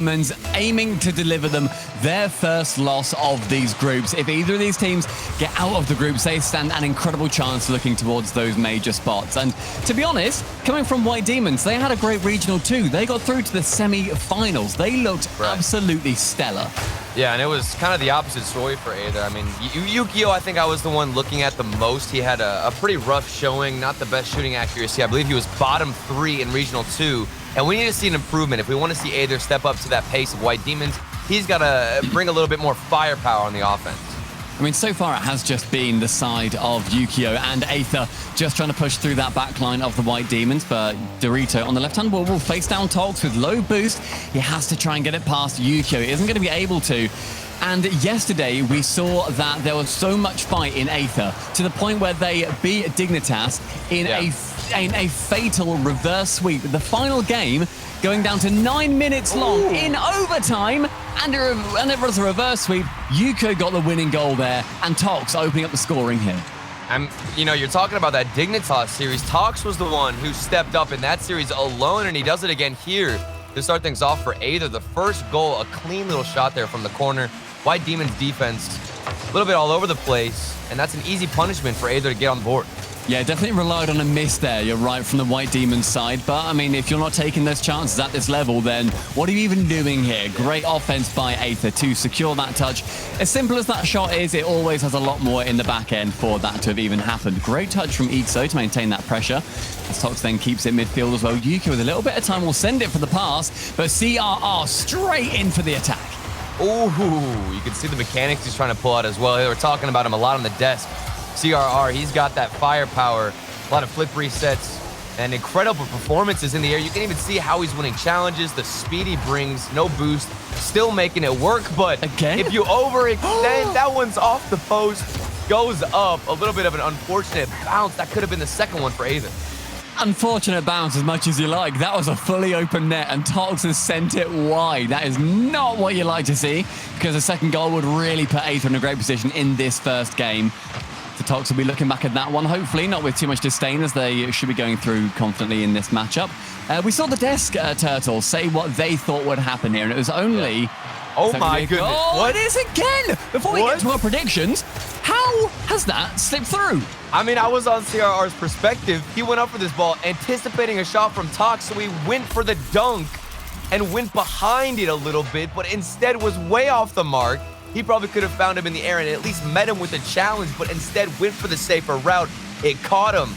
Diamonds aiming to deliver them their first loss of these groups. If either of these teams get out of the groups, they stand an incredible chance looking towards those major spots. And to be honest, coming from White Demons, they had a great regional too. They got through to the semi-finals. They looked absolutely stellar. Yeah, and it was kind of the opposite story for Aether. I mean, Yukio, I think I was the one looking at the most. He had a pretty rough showing, not the best shooting accuracy. I believe he was bottom 3 in Regional 2. And we need to see an improvement. If we want to see Aether step up to that pace of White Demons, he's got to bring a little bit more firepower on the offense. I mean, so far it has just been the side of Yukio and Aether just trying to push through that backline of the White Demons, but Dorito on the left-hand wall will face down Tox with low boost. He has to try and get it past Yukio. He isn't going to be able to. And yesterday, we saw that there was so much fight in Aether to the point where they beat Dignitas in a fatal reverse sweep. The final game going down to 9 minutes long in overtime, and it was a reverse sweep. Yuko got the winning goal there, and Tox opening up the scoring here. You know, you're talking about that Dignitas series. Tox was the one who stepped up in that series alone, and he does it again here to start things off for Aether. The first goal, a clean little shot there from the corner. White Demons defense, a little bit all over the place, and that's an easy punishment for Aether to get on the board. Yeah, definitely relied on a miss there. You're right, from the White Demons side. But, I mean, if you're not taking those chances at this level, then what are you even doing here? Great offense by Aether to secure that touch. As simple as that shot is, it always has a lot more in the back end for that to have even happened. Great touch from Ixo to maintain that pressure. As Tox then keeps it midfield as well. Yuki with a little bit of time will send it for the pass, but CRR straight in for the attack. Ooh, you can see the mechanics he's trying to pull out as well. They were talking about him a lot on the desk. CRR, he's got that firepower, a lot of flip resets, and incredible performances in the air. You can even see how he's winning challenges, the speed he brings, no boost, still making it work. But if you overextend, that one's off the post, goes up. A little bit of an unfortunate bounce. That could have been the second one for Aether. Unfortunate bounce as much as you like. That was a fully open net, and Tox has sent it wide. That is not what you like to see, because a second goal would really put Aether in a great position in this first game. The Tox will be looking back at that one, hopefully not with too much disdain, as they should be going through confidently in this matchup. We saw the desk turtle say what they thought would happen here, and it was only... Oh my goodness. Oh, it is again! Before we get to our predictions, how has that slipped through? I mean, I was on CRR's perspective. He went up for this ball, anticipating a shot from Tox, so he went for the dunk and went behind it a little bit, but instead was way off the mark. He probably could have found him in the air and at least met him with a challenge, but instead went for the safer route. It caught him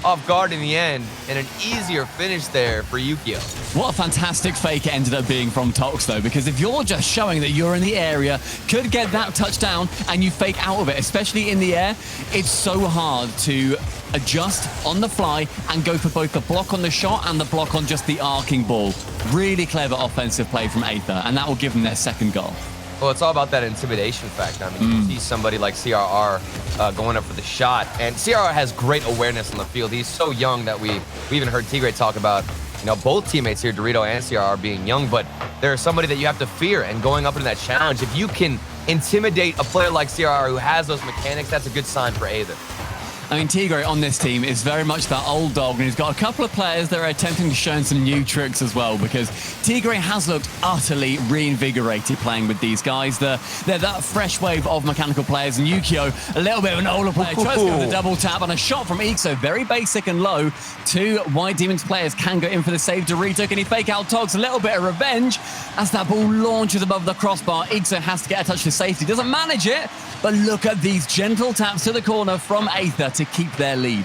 off guard in the end, and an easier finish there for Yukio. What a fantastic fake it ended up being from Tox, though, because if you're just showing that you're in the area, could get that touchdown, and you fake out of it, especially in the air, it's so hard to adjust on the fly and go for both the block on the shot and the block on just the arcing ball. Really clever offensive play from Aether, and that will give them their second goal. Well, it's all about that intimidation factor. I mean, you see somebody like CRR going up for the shot, and CRR has great awareness on the field. He's so young that we even heard Tigre talk about, you know, both teammates here, Dorito and CRR, being young, but there's somebody that you have to fear, and going up into that challenge, if you can intimidate a player like CRR who has those mechanics, that's a good sign for Aether. I mean, Tigre on this team is very much that old dog, and he's got a couple of players that are attempting to show him some new tricks as well, because Tigre has looked utterly reinvigorated playing with these guys. They're that fresh wave of mechanical players, and Yukio, a little bit of an older player, tries to go with a double tap, and a shot from Ixo, very basic and low. Two White Demons players can go in for the save. Dorito, can he fake out Tox? A little bit of revenge as that ball launches above the crossbar. Ixo has to get a touch to safety, doesn't manage it, but look at these gentle taps to the corner from Aether to keep their lead.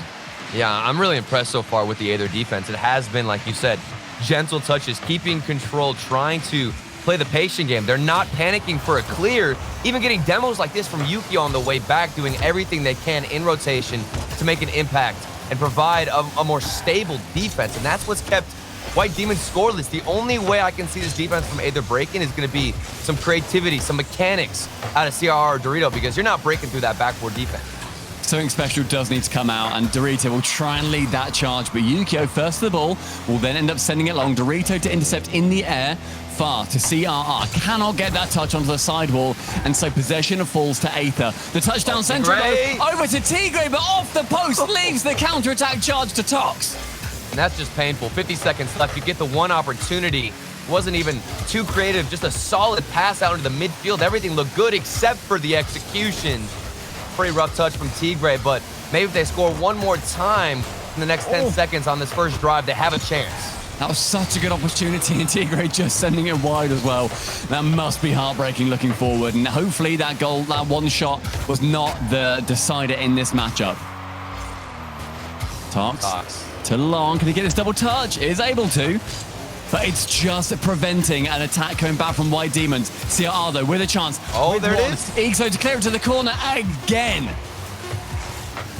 Yeah, I'm really impressed so far with the Aether defense. It has been, like you said, gentle touches, keeping control, trying to play the patient game. They're not panicking for a clear, even getting demos like this from Yukio on the way back, doing everything they can in rotation to make an impact and provide a more stable defense. And that's what's kept White Demons scoreless. The only way I can see this defense from Aether breaking is going to be some creativity, some mechanics out of CRR or Dorito, because you're not breaking through that backboard defense. Something special does need to come out, and Dorito will try and lead that charge, but Yukio first to the ball will then end up sending it long. Dorito to intercept in the air, far to CRR. Cannot get that touch onto the sidewall, and so possession falls to Aether. The touchdown center over to Tigre, but off the post, leaves the counter-attack charge to Tox. And that's just painful. 50 seconds left. You get the one opportunity wasn't even too creative, just a solid pass out into the midfield. Everything looked good except for the execution. Pretty rough touch from Tigray, but maybe if they score one more time in the next 10 seconds on this first drive, they have a chance. That was such a good opportunity, and Tigray just sending it wide as well. That must be heartbreaking looking forward, and hopefully that goal, that one shot, was not the decider in this matchup. Tox to Long. Can he get his double touch? Is able to. But it's just preventing an attack coming back from White Demons. CRR, though, with a chance. Oh, there it is. Ixo to clear it to the corner again.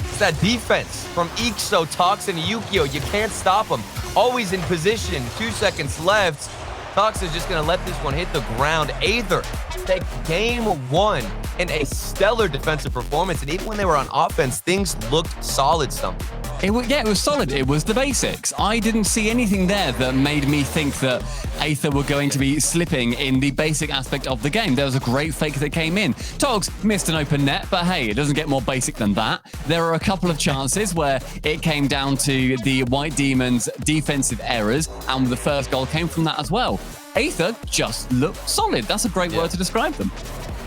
It's that defense from Ixo, Tox, and Yukio. You can't stop them. Always in position. 2 seconds left. Tox is just going to let this one hit the ground. Aether take game one in a stellar defensive performance. And even when they were on offense, things looked solid, Stumpy. It was solid. It was the basics. I didn't see anything there that made me think that Aether were going to be slipping in the basic aspect of the game. There was a great fake that came in. Togs missed an open net, but hey, it doesn't get more basic than that. There are a couple of chances where it came down to the White Demons' defensive errors, and the first goal came from that as well. Aether just looked solid. That's a great word to describe them.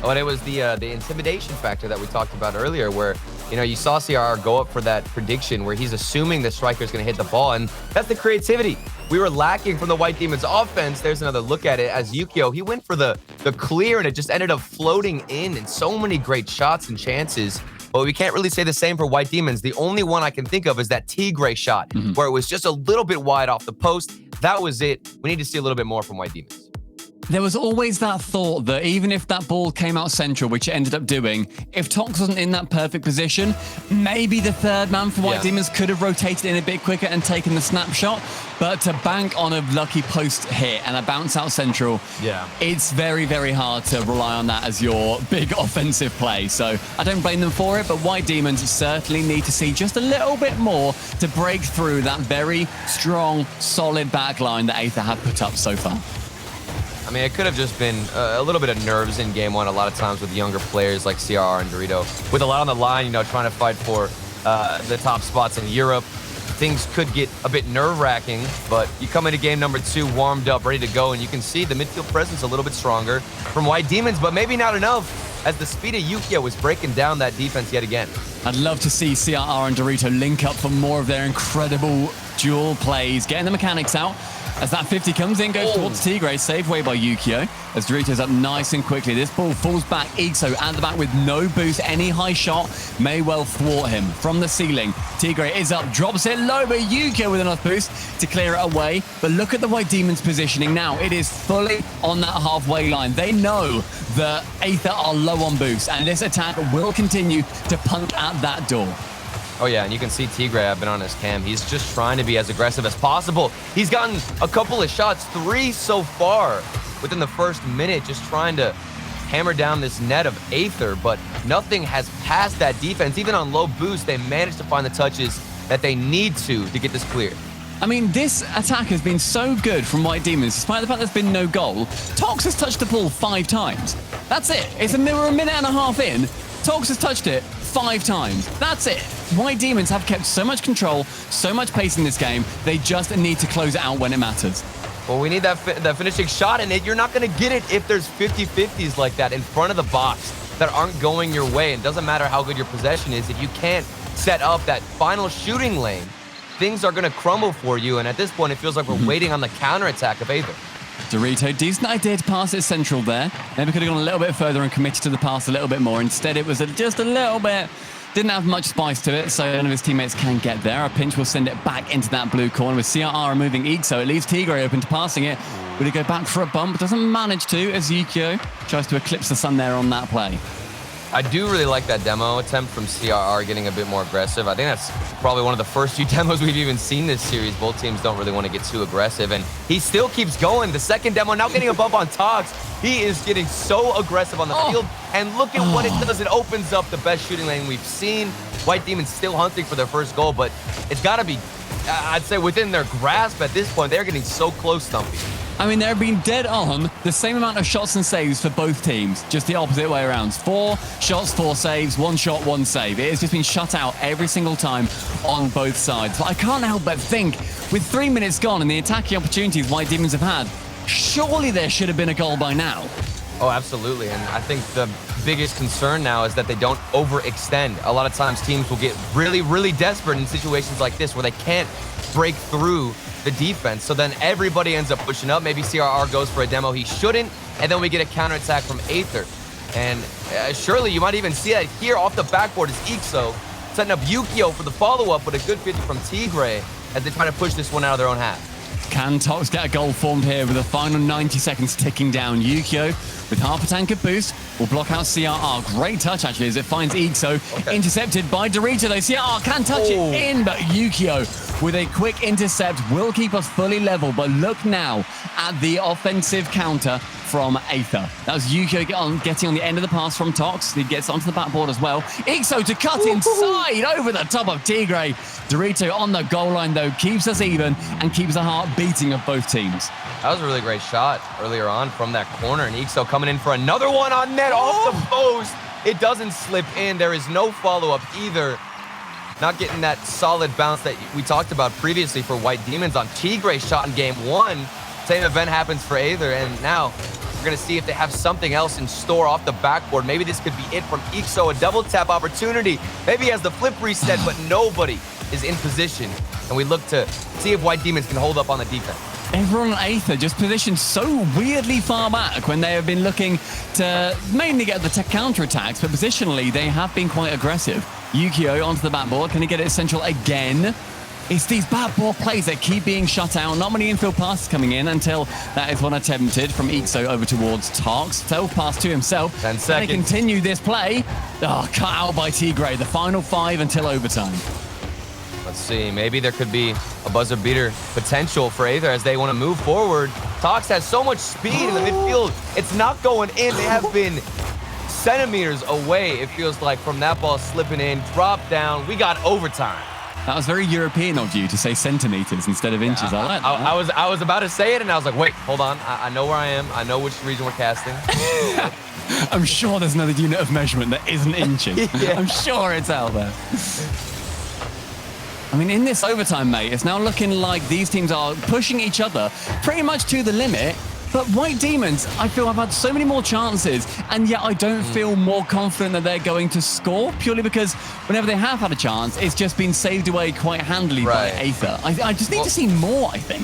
Oh, and it was the intimidation factor that we talked about earlier, where you saw CRR go up for that prediction where he's assuming the striker's going to hit the ball, and that's the creativity we were lacking from the White Demons offense. There's another look at it as Yukio, he went for the clear, and it just ended up floating in, and so many great shots and chances. But we can't really say the same for White Demons. The only one I can think of is that Tigray shot, where it was just a little bit wide off the post. That was it. We need to see a little bit more from White Demons. There was always that thought that even if that ball came out central, which it ended up doing, if Tox wasn't in that perfect position, maybe the third man for White Demons could have rotated in a bit quicker and taken the snapshot. But to bank on a lucky post hit and a bounce out central, it's very, very hard to rely on that as your big offensive play. So I don't blame them for it, but White Demons certainly need to see just a little bit more to break through that very strong, solid backline that Aether have put up so far. I mean, it could have just been a little bit of nerves in game one. A lot of times with younger players like CRR and Dorito, with a lot on the line, trying to fight for the top spots in Europe, things could get a bit nerve-wracking. But you come into game number two, warmed up, ready to go, and you can see the midfield presence a little bit stronger from White Demons, but maybe not enough, as the speed of Yukio was breaking down that defense yet again. I'd love to see CRR and Dorito link up for more of their incredible dual plays, getting the mechanics out. As that 50 comes in, goes towards Tigray, saved away by Yukio. As Dorito's up nice and quickly. This ball falls back. Ixo at the back with no boost. Any high shot may well thwart him from the ceiling. Tigray is up, drops it low, but Yukio with enough boost to clear it away. But look at the White Demons positioning now. It is fully on that halfway line. They know that Aether are low on boost, and this attack will continue to punt at that door. Oh, yeah, and you can see Tigray, I've been on his cam. He's just trying to be as aggressive as possible. He's gotten a couple of shots, 3 so far within the first minute, just trying to hammer down this net of Aether, but nothing has passed that defense. Even on low boost, they managed to find the touches that they need to get this clear. I mean, this attack has been so good from White Demons, despite the fact there's been no goal. Tox has touched the ball 5 times. That's it. We're a minute and a half in. Tox has touched it 5 times. That's it. White Demons have kept so much control, so much pace in this game. They just need to close it out when it matters. Well, we need that finishing shot, and you're not going to get it if there's 50-50s like that in front of the box that aren't going your way. It doesn't matter how good your possession is. If you can't set up that final shooting lane, things are going to crumble for you. And at this point, it feels like we're waiting on the counterattack of Aether. Dorito, decent idea to pass it central there. Maybe could have gone a little bit further and committed to the pass a little bit more. Instead, it was just a little bit, didn't have much spice to it, so none of his teammates can get there. A pinch will send it back into that blue corner with CRR removing Ixo. It leaves Tigray open to passing it. Will he go back for a bump? Doesn't manage to, as Yukio tries to eclipse the sun there on that play. I do really like that demo attempt from CRR getting a bit more aggressive. I think that's probably one of the first few demos we've even seen this series. Both teams don't really want to get too aggressive, and he still keeps going. The second demo now getting a bump on Tox. He is getting so aggressive on the field, and look at what it does. It opens up the best shooting lane we've seen. White Demons still hunting for their first goal, but it's got to be, I'd say, within their grasp at this point. They're getting so close, Stumpy. I mean, they've been dead on the same amount of shots and saves for both teams, just the opposite way around. 4 shots, 4 saves, 1 shot, 1 save. It has just been shut out every single time on both sides. But I can't help but think, with 3 minutes gone and the attacking opportunities White Demons have had, surely there should have been a goal by now. Oh, absolutely. And I think the biggest concern now is that they don't overextend. A lot of times teams will get really, really desperate in situations like this where they can't break through the defense. So then everybody ends up pushing up. Maybe CRR goes for a demo he shouldn't, and then we get a counterattack from Aether. And surely you might even see that here off the backboard is Ixo setting up Yukio for the follow-up with a good 50 from Tigre as they try to push this one out of their own half. Can Tox get a goal formed here with the final 90 seconds ticking down? Yukio with half a tank of boost will block out CRR. Great touch, actually, as it finds Ixo. Okay. Intercepted by Dorito, though. CRR can touch it in, but Yukio with a quick intercept will keep us fully level. But look now at the offensive counter from Aether. That was Yukio getting on the end of the pass from Tox. He gets onto the backboard as well. Ixo to cut inside over the top of Tigre. Dorito on the goal line, though, keeps us even and keeps the heart beating of both teams. That was a really great shot earlier on from that corner, and Ixo coming in for another one on net off the post. It doesn't slip in. There is no follow-up either. Not getting that solid bounce that we talked about previously for White Demons on Tigre's shot in game one. Same event happens for Aether, and now we're going to see if they have something else in store off the backboard. Maybe this could be it from Ixo, a double tap opportunity. Maybe he has the flip reset, but nobody is in position, and we look to see if White Demons can hold up on the defense. Everyone on Aether just positioned so weirdly far back when they have been looking to mainly get the counter-attacks, but positionally they have been quite aggressive. Yukio onto the backboard. Can he get it central again? It's these backboard plays that keep being shut out. Not many infield passes coming in until that is one attempted from Ixo over towards Tox. Self-pass to himself. 10 seconds. They continue this play. Cut out by Tigre. The final 5 until overtime. Let's see, maybe there could be a buzzer beater potential for Aether as they want to move forward. Tox has so much speed in the midfield. It's not going in. They have been centimeters away, it feels like, from that ball slipping in. Drop down. We got overtime. That was very European of you to say centimeters instead of inches. I like that. I was about to say it, and I was like, wait, hold on. I know where I am. I know which region we're casting. I'm sure there's another unit of measurement that isn't inches. Yeah. I'm sure it's out there. I mean, in this overtime, mate, it's now looking like these teams are pushing each other pretty much to the limit. But White Demons, I feel, have had so many more chances, and yet I don't feel more confident that they're going to score, purely because whenever they have had a chance, it's just been saved away quite handily by Aether. I just need to see more, I think.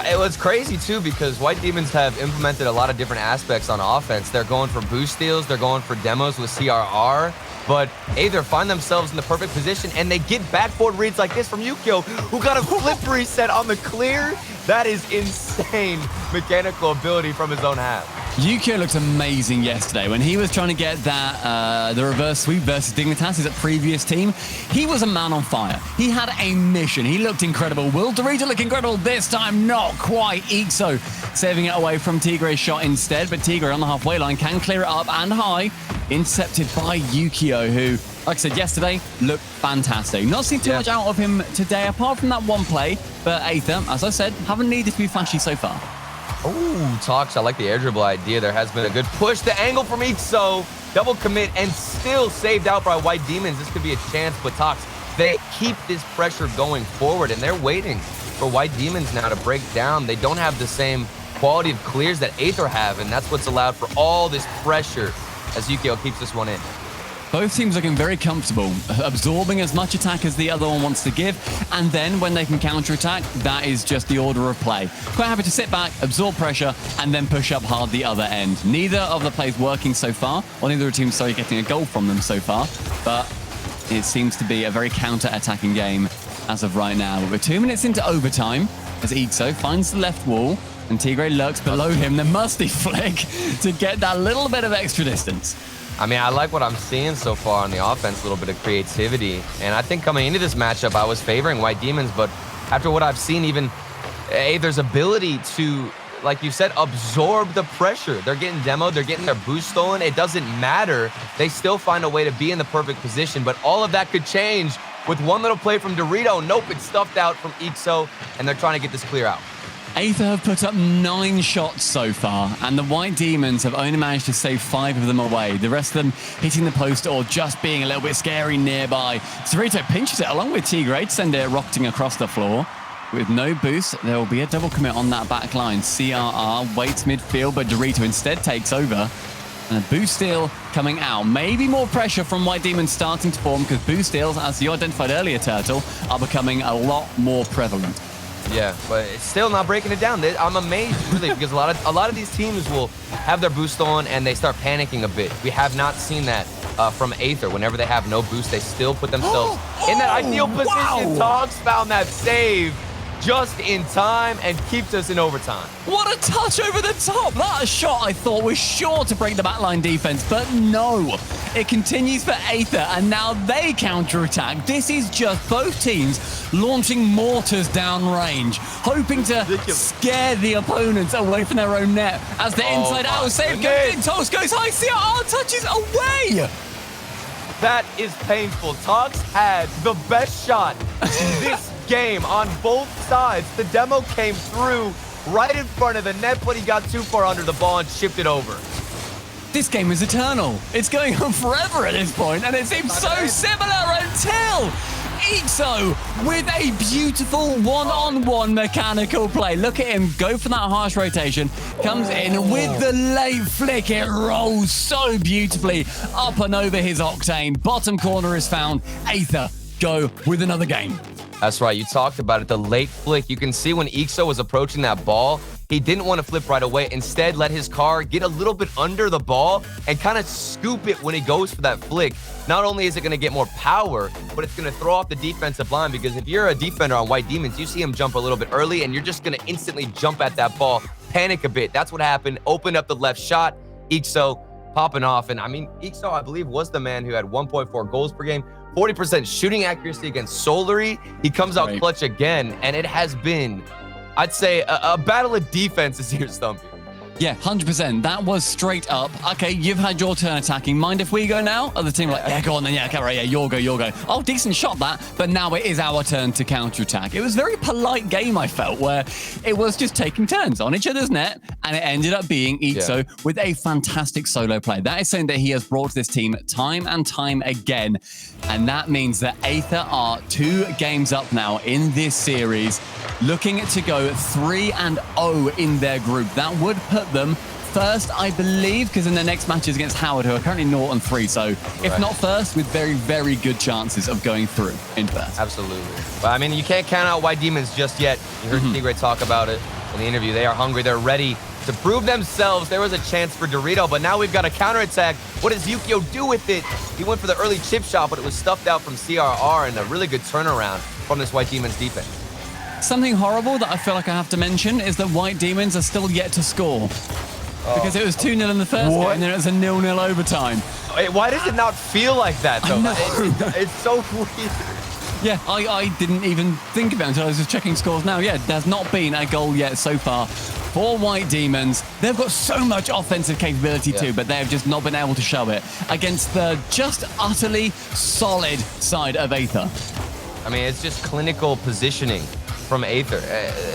It was crazy, too, because White Demons have implemented a lot of different aspects on offense. They're going for boost steals. They're going for demos with CRR. But Aether find themselves in the perfect position, and they get backboard reads like this from Yukio, who got a flip reset on the clear. That is insane mechanical ability from his own half. Yukio looked amazing yesterday when he was trying to get that the reverse sweep versus Dignitas, his previous team. He was a man on fire. He had a mission. He looked incredible. Will Dorito look incredible this time? Not quite. Ixo saving it away from Tigre's shot instead, but Tigre on the halfway line can clear it up and high. Intercepted by Yukio, who, like I said yesterday, looked fantastic. Not seen too much out of him today, apart from that one play. But Aether, as I said, haven't needed to be flashy so far. Ooh, Tox, I like the air dribble idea. There has been a good push. The angle from Ixo, double commit, and still saved out by White Demons. This could be a chance, but Tox, they keep this pressure going forward, and they're waiting for White Demons now to break down. They don't have the same quality of clears that Aether have, and that's what's allowed for all this pressure as Yukio keeps this one in. Both teams looking very comfortable, absorbing as much attack as the other one wants to give, and then when they can counterattack, that is just the order of play. Quite happy to sit back, absorb pressure, and then push up hard the other end. Neither of the plays working so far, or neither of the teams, getting a goal from them so far, but it seems to be a very counter-attacking game as of right now. We're 2 minutes into overtime as Ixo finds the left wall, and Tigre lurks below him. The musty flick to get that little bit of extra distance. I mean, I like what I'm seeing so far on the offense, a little bit of creativity. And I think coming into this matchup, I was favoring White Demons, but after what I've seen, even Aether's ability to, like you said, absorb the pressure. They're getting demoed, they're getting their boost stolen. It doesn't matter. They still find a way to be in the perfect position, but all of that could change with one little play from Dorito. Nope, it's stuffed out from Ixo, and they're trying to get this clear out. Aether have put up 9 shots so far, and the White Demons have only managed to save 5 of them away. The rest of them hitting the post or just being a little bit scary nearby. Dorito pinches it along with Tigre to send it rocketing across the floor. With no boost, there will be a double commit on that back line. CRR waits midfield, but Dorito instead takes over. And a boost steal coming out. Maybe more pressure from White Demons starting to form, because boost steals, as you identified earlier, Turtle, are becoming a lot more prevalent. Yeah, but it's still not breaking it down. I'm amazed, really, because a lot of these teams will have their boost on and they start panicking a bit. We have not seen that from Aether. Whenever they have no boost, they still put themselves in that ideal position. Wow. Togs found that save just in time and keeps us in overtime. What a touch over the top. That shot, I thought, was sure to break the backline defense, but no. It continues for Aether, and now they counterattack. This is just both teams launching mortars downrange, hoping to scare the opponents away from their own net. As the inside-out save goes in, Togs goes high, CRR touches away. That is painful. Togs had the best shot this game on both sides. The demo came through right in front of the net, but he got too far under the ball and shipped it over. This game is eternal. It's going on forever at this point, and it seems so similar until Ixo with a beautiful one-on-one mechanical play. Look at him go for that harsh rotation. Comes in with the late flick. It rolls so beautifully up and over his Octane. Bottom corner is found. Aether go with another game. That's right. You talked about it. The late flick. You can see when Ixo was approaching that ball, he didn't want to flip right away. Instead, let his car get a little bit under the ball and kind of scoop it when he goes for that flick. Not only is it going to get more power, but it's going to throw off the defensive line, because if you're a defender on White Demons, you see him jump a little bit early and you're just going to instantly jump at that ball, panic a bit. That's what happened. Opened up the left shot. Ixo popping off. And I mean, Ixo, I believe, was the man who had 1.4 goals per game. 40% shooting accuracy against Solary. He comes out clutch again, and it has been, I'd say, a battle of defenses here, Stumpy. Yeah, 100%. That was straight up. Okay, you've had your turn attacking. Mind if we go now? Other team like, yeah, go on then. Yeah, okay, right, yeah, you'll go. Oh, decent shot that. But now it is our turn to counterattack. It was a very polite game, I felt, where it was just taking turns on each other's net, and it ended up being Ixo with a fantastic solo play. That is something that he has brought to this team time and time again. And that means that Aether are 2 games up now in this series, looking to go 3-0 in their group. That would put them first, I believe, because in their next matches against Howard, who are currently 0-3. So if not first, with very, very good chances of going through in first. Absolutely. But I mean, you can't count out White Demons just yet. You heard Tigre talk about it in the interview. They are hungry. They're ready to prove themselves. There was a chance for Dorito, but now we've got a counterattack. What does Yukio do with it? He went for the early chip shot, but it was stuffed out from CRR, and a really good turnaround from this White Demons defense. Something horrible that I feel like I have to mention is that White Demons are still yet to score. Because it was 2-0 in the first game, and then it was a 0-0 overtime. Why does it not feel like that, though? It's so weird. Yeah, I didn't even think about it until I was just checking scores now. Yeah, there's not been a goal yet so far for White Demons. They've got so much offensive capability too, but they've just not been able to show it against the just utterly solid side of Aether. I mean, it's just clinical positioning from Aether.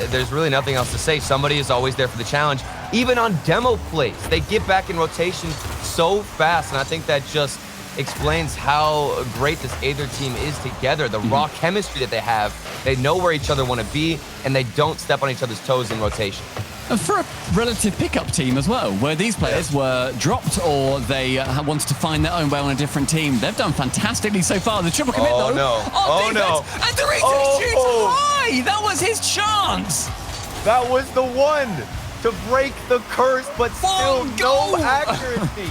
There's really nothing else to say. Somebody is always there for the challenge. Even on demo plays, they get back in rotation so fast, and I think that just explains how great this Aether team is together. The raw chemistry that they have, they know where each other want to be, and they don't step on each other's toes in rotation. And for a relative pickup team as well, where these players were dropped or they wanted to find their own way on a different team, they've done fantastically so far. The triple commit, though. Oh, no. And Dorito shoots high! That was his chance! That was the one to break the curse, but still no accuracy.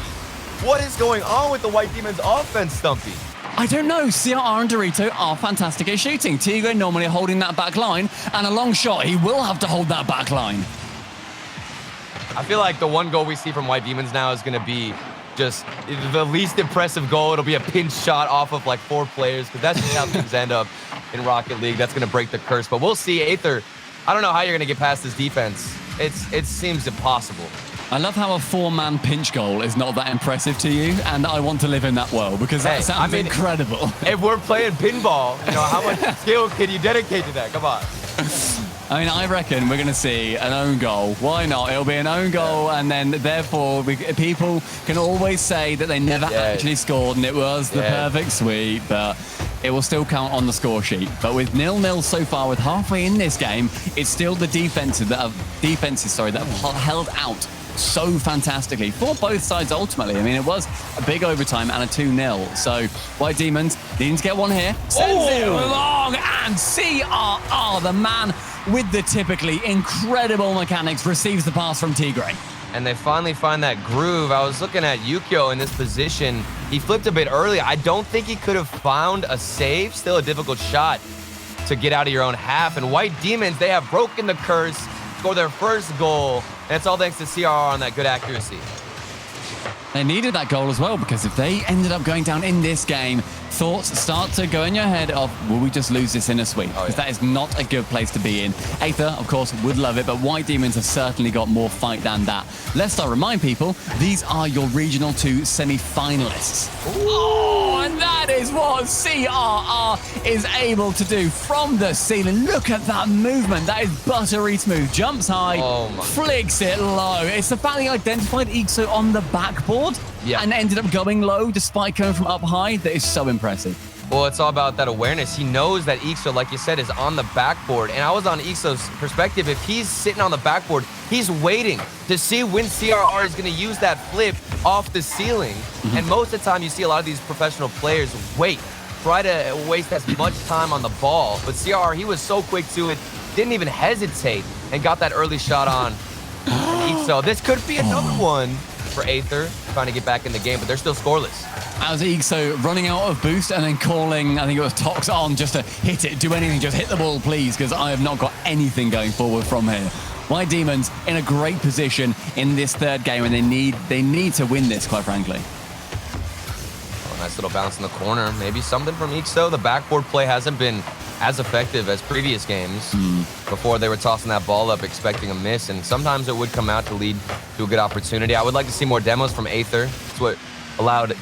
What is going on with the White Demons offense, Stumpy? I don't know. CRR and Dorito are fantastic at shooting. Tigre normally holding that back line, and a long shot, he will have to hold that back line. I feel like the one goal we see from White Demons now is going to be just the least impressive goal. It'll be a pinch shot off of like 4 players, because that's just how things end up in Rocket League. That's going to break the curse. But we'll see. Aether, I don't know how you're going to get past this defense. It seems impossible. I love how a 4-man pinch goal is not that impressive to you, and I want to live in that world, because that sounds incredible. If we're playing pinball, you know, how much skill can you dedicate to that? Come on. I mean, I reckon we're going to see an own goal. Why not? It'll be an own goal, and then therefore people can always say that they never actually scored and it was the perfect sweep. But it will still count on the score sheet. But with 0-0 so far, with halfway in this game, it's still the defenses that have held out so fantastically for both sides ultimately. I mean, it was a big overtime and a 2-0. So White Demons needing to get one here. Sends it along, and CRR, the man with the typically incredible mechanics, receives the pass from Tigray. And they finally find that groove. I was looking at Yukio in this position. He flipped a bit early. I don't think he could have found a save. Still a difficult shot to get out of your own half. And White Demons, they have broken the curse, score their first goal. And it's all thanks to CRR on that good accuracy. They needed that goal as well, because if they ended up going down in this game, thoughts start to go in your head of, will we just lose this in a sweep? Because that is not a good place to be in. Aether, of course, would love it, but White Demons have certainly got more fight than that. Let's remind people, these are your Regional 2 semi-finalists. Oh, and that is what CRR is able to do from the ceiling. Look at that movement. That is buttery smooth. Jumps high, flicks it low. It's the fact he identified Ixo on the backboard and ended up going low despite coming from up high. That is so impressive. Well, it's all about that awareness. He knows that Ixo, like you said, is on the backboard. And I was on Ixo's perspective. If he's sitting on the backboard, he's waiting to see when CRR is going to use that flip off the ceiling. And most of the time, you see a lot of these professional players wait, try to waste as much time on the ball. But CRR, he was so quick to it, didn't even hesitate, and got that early shot on Ixo. This could be another one for Aether, trying to get back in the game, but they're still scoreless. As Ixo running out of boost and then calling, I think it was Tox on just to hit it, do anything, just hit the ball, please, because I have not got anything going forward from here. White Demons in a great position in this third game, and they need to win this, quite frankly. Oh, nice little bounce in the corner. Maybe something from Ixo. The backboard play hasn't been as effective as previous games. Before, they were tossing that ball up expecting a miss, and sometimes it would come out to lead to a good opportunity. I would like to see more demos from Aether. That's what allowed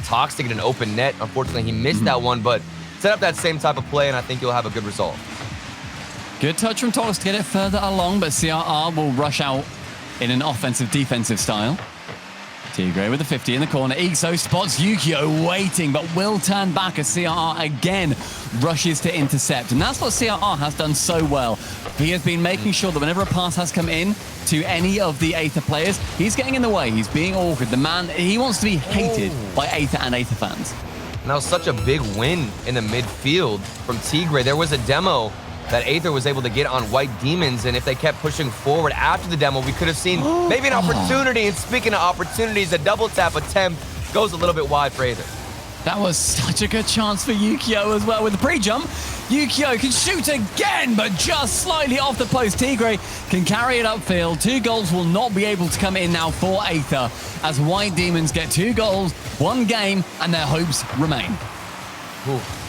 Tox to get an open net. Unfortunately, he missed that one, but set up that same type of play, and I think you'll have a good result. Good touch from Tox to get it further along, but CRR will rush out in an offensive-defensive style. Tigray with the 50 in the corner. Ixo spots Yukio waiting, but will turn back as CRR again rushes to intercept. And that's what CRR has done so well. He has been making sure that whenever a pass has come in to any of the Aether players, he's getting in the way. He's being awkward. The man, he wants to be hated by Aether and Aether fans. And that was such a big win in the midfield from Tigray. There was a demo that Aether was able to get on White Demons, and if they kept pushing forward after the demo, we could have seen maybe an opportunity. And speaking of opportunities, a double tap attempt goes a little bit wide for Aether. That was such a good chance for Yukio as well with the pre-jump. Yukio can shoot again, but just slightly off the post. Tigray can carry it upfield. 2 goals will not be able to come in now for Aether as White Demons get 2 goals, 1 game, and their hopes remain.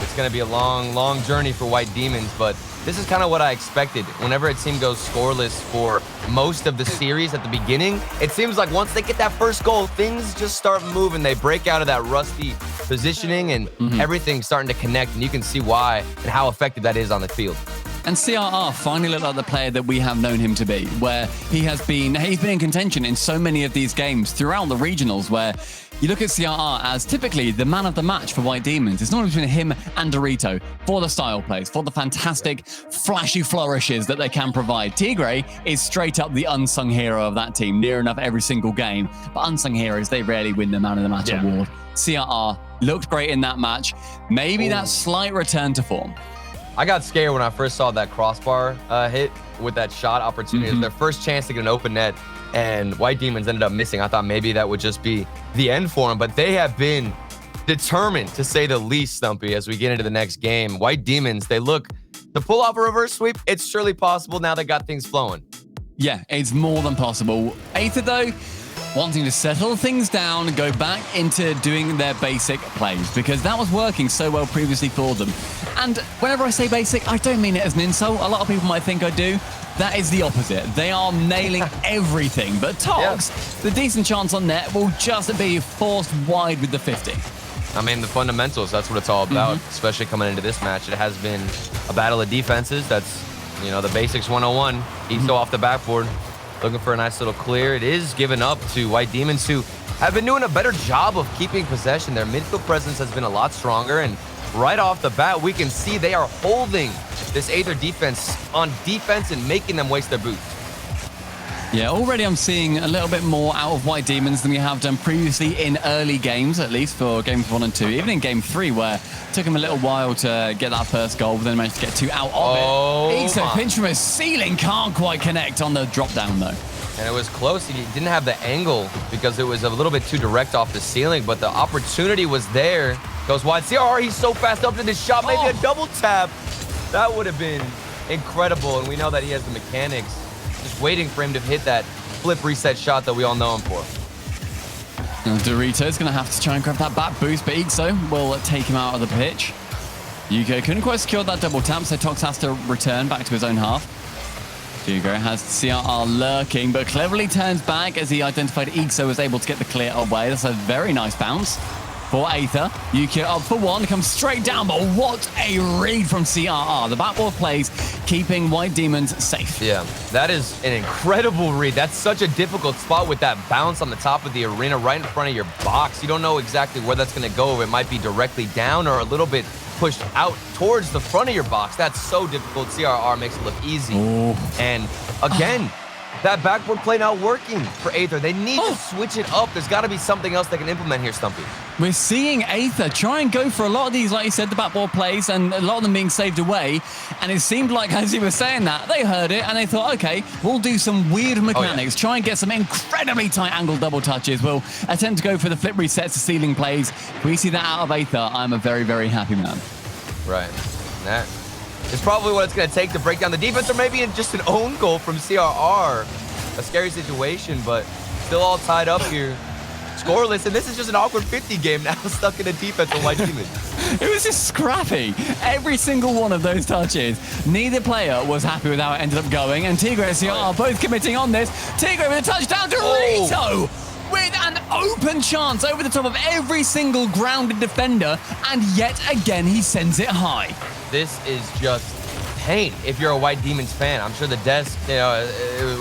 It's going to be a long, long journey for White Demons, but this is kind of what I expected. Whenever a team goes scoreless for most of the series at the beginning, it seems like once they get that first goal, things just start moving. They break out of that rusty positioning, and everything's starting to connect, and you can see why and how effective that is on the field. And CRR finally looked like the player that we have known him to be, where he's been in contention in so many of these games throughout the regionals, where you look at CRR as typically the man of the match for White Demons. It's not between him and Dorito for the style plays, for the fantastic flashy flourishes that they can provide. Tigray is straight up the unsung hero of that team, near enough every single game. But unsung heroes, they rarely win the man of the match award. CRR looked great in that match. Maybe that slight return to form. I got scared when I first saw that crossbar hit with that shot opportunity. It was their first chance to get an open net, and White Demons ended up missing. I thought maybe that would just be the end for them, but they have been determined, to say the least, Stumpy, as we get into the next game. White Demons, they look to pull off a reverse sweep. It's surely possible now they got things flowing. Yeah, it's more than possible. Aether, though, wanting to settle things down and go back into doing their basic plays, because that was working so well previously for them. And whenever I say basic, I don't mean it as an insult. A lot of people might think I do. That is the opposite. They are nailing everything. But Tox, the decent chance on net will just be forced wide with the 50. I mean, the fundamentals, that's what it's all about, especially coming into this match. It has been a battle of defenses. That's, you know, the basics 101. Ixo off the backboard, looking for a nice little clear. It is given up to White Demons, who have been doing a better job of keeping possession. Their midfield presence has been a lot stronger, and right off the bat, we can see they are holding this Aether defense on defense and making them waste their boost. Yeah, already I'm seeing a little bit more out of White Demons than we have done previously in early games, at least for games 1 and 2. Even in game 3, where it took him a little while to get that first goal, but then managed to get 2 out of it. So pinch from his ceiling, can't quite connect on the drop down though. And it was close. He didn't have the angle because it was a little bit too direct off the ceiling, but the opportunity was there. Goes wide. CRR, he's so fast up to this shot. Maybe a double tap. That would have been incredible, and we know that he has the mechanics. Just waiting for him to hit that flip reset shot that we all know him for. Dorito's going to have to try and grab that back boost, but Ixo will take him out of the pitch. Yuko couldn't quite secure that double tap, so Tox has to return back to his own half. Hugo has CRR lurking, but cleverly turns back as he identified Ixo was able to get the clear away. That's a very nice bounce for Aether. Yukio up for 1, comes straight down, but what a read from CRR. The backboard plays, keeping White Demons safe. Yeah, that is an incredible read. That's such a difficult spot with that bounce on the top of the arena right in front of your box. You don't know exactly where that's going to go. It might be directly down or a little bit pushed out towards the front of your box. That's so difficult. CRR makes it look easy. And again, that backboard play not working for Aether. They need to switch it up. There's got to be something else they can implement here, Stumpy. We're seeing Aether try and go for a lot of these, like you said, the backboard plays, and a lot of them being saved away. And it seemed like, as you were saying that, they heard it and they thought, okay, we'll do some weird mechanics, try and get some incredibly tight angle double touches. We'll attempt to go for the flip resets to ceiling plays. If we see that out of Aether, I'm a very, very happy man. Right. That is probably what it's going to take to break down the defense, or maybe just an own goal from CRR. A scary situation, but still all tied up here. Scoreless, and this is just an awkward 50 game now, stuck in a defense with White Demons. It was just scrappy. Every single one of those touches. Neither player was happy with how it ended up going, and Tigre and CR are both committing on this. Tigre with a touchdown, Dorito! With an open chance over the top of every single grounded defender, and yet again he sends it high. This is just pain if you're a White Demons fan. I'm sure the desk,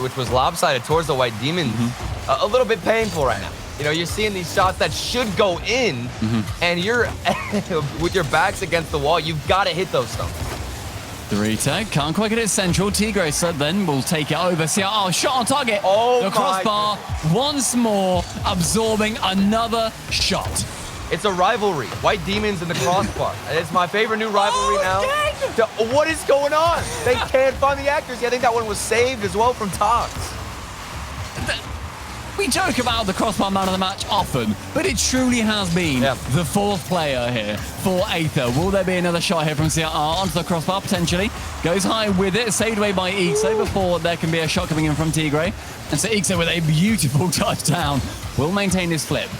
which was lopsided towards the White Demons, a little bit painful right now. You know, you're seeing these shots that should go in, and you're with your backs against the wall. You've got to hit those stuff. Dorito can't quite get it central. Tigre then will take it over. CR shot on target. The crossbar once more absorbing another shot. It's a rivalry. White Demons and the crossbar. It's my favorite new rivalry now. What is going on? They can't find the accuracy. I think that one was saved as well from Tox. We joke about the crossbar man of the match often, but it truly has been the fourth player here for Aether. Will there be another shot here from CR onto the crossbar, potentially? Goes high with it, saved away by Ixo before there can be a shot coming in from Tigre. And so Ixo with a beautiful touchdown will maintain his flip.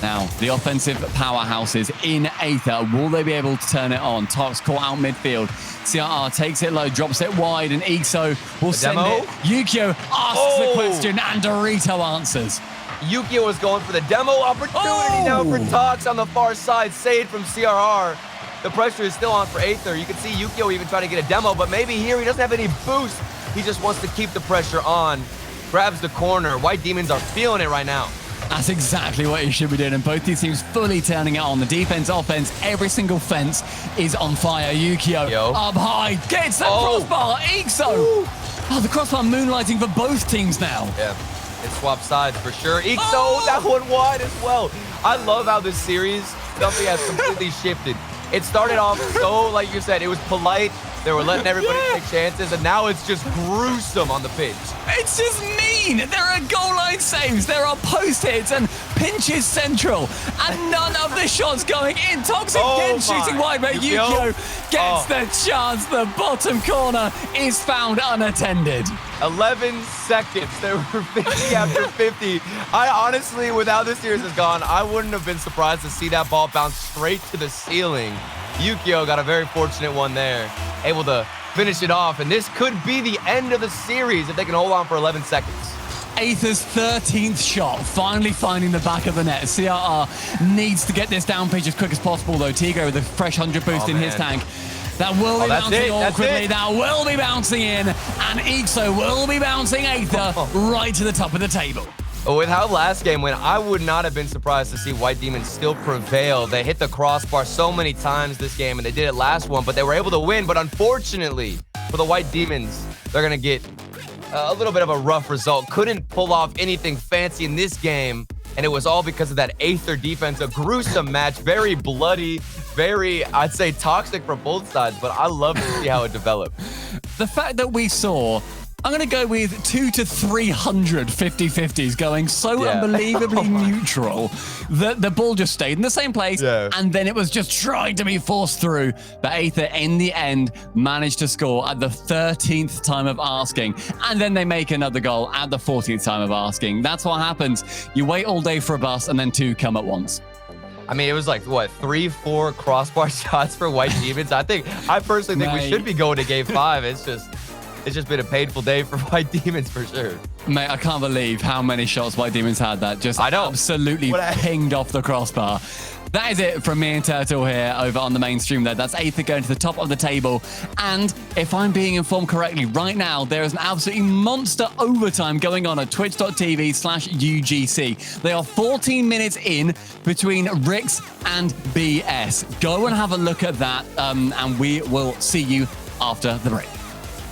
Now, the offensive powerhouses in Aether, will they be able to turn it on? Tox caught out midfield. CRR takes it low, drops it wide, and Ixo will send it. Yukio asks the question, and Dorito answers. Yukio was going for the demo opportunity now for Tox on the far side, saved from CRR. The pressure is still on for Aether. You can see Yukio even trying to get a demo, but maybe here he doesn't have any boost. He just wants to keep the pressure on. Grabs the corner. White Demons are feeling it right now. That's exactly what he should be doing, and both these teams fully turning it on. The defense, offense, every single fence is on fire. Yukio up high, gets the crossbar. Ixo! The crossbar moonlighting for both teams now. Yeah, it swaps sides for sure. Ixo, that one wide as well. I love how this series, something has completely shifted. It started off so, like you said, it was polite. They were letting everybody take chances, and now it's just gruesome on the pitch. It's just mean. There are goal line saves, there are post hits, and pinches central, and none of the shots going in. Toxic again shooting wide, but Yukio gets the chance. The bottom corner is found unattended. 11 seconds. There were 50 after 50. I honestly, with how this series has gone, I wouldn't have been surprised to see that ball bounce straight to the ceiling. Yukio got a very fortunate one there, able to finish it off, and this could be the end of the series if they can hold on for 11 seconds. Aether's 13th shot, finally finding the back of the net. CRR needs to get this down pitch as quick as possible, though. Tigre with a fresh 100 boost in his tank. That will be bouncing awkwardly. That will be bouncing in, and Ixo will be bouncing Aether right to the top of the table. With how last game went, I would not have been surprised to see White Demons still prevail. They hit the crossbar so many times this game, and they did it last one, but they were able to win. But unfortunately for the White Demons, they're going to get a little bit of a rough result. Couldn't pull off anything fancy in this game, and it was all because of that Aether defense. A gruesome match, very bloody, very, I'd say, toxic for both sides, but I love to see how it developed. The fact that we saw, I'm going to go with 200 to 300 50-50s going so unbelievably neutral that the ball just stayed in the same place, and then it was just trying to be forced through. But Aether, in the end, managed to score at the 13th time of asking, and then they make another goal at the 14th time of asking. That's what happens. You wait all day for a bus, and then two come at once. I mean, it was like, what, 3-4 crossbar shots for White Demons? I personally think we should be going to game 5. It's just been a painful day for White Demons for sure. Mate, I can't believe how many shots White Demons had that just absolutely pinged off the crossbar. That is it from me and Turtle here over on the main stream there. That's Aether going to the top of the table. And if I'm being informed correctly, right now, there is an absolutely monster overtime going on at twitch.tv/UGC. They are 14 minutes in between Rix and BS. Go and have a look at that, and we will see you after the break.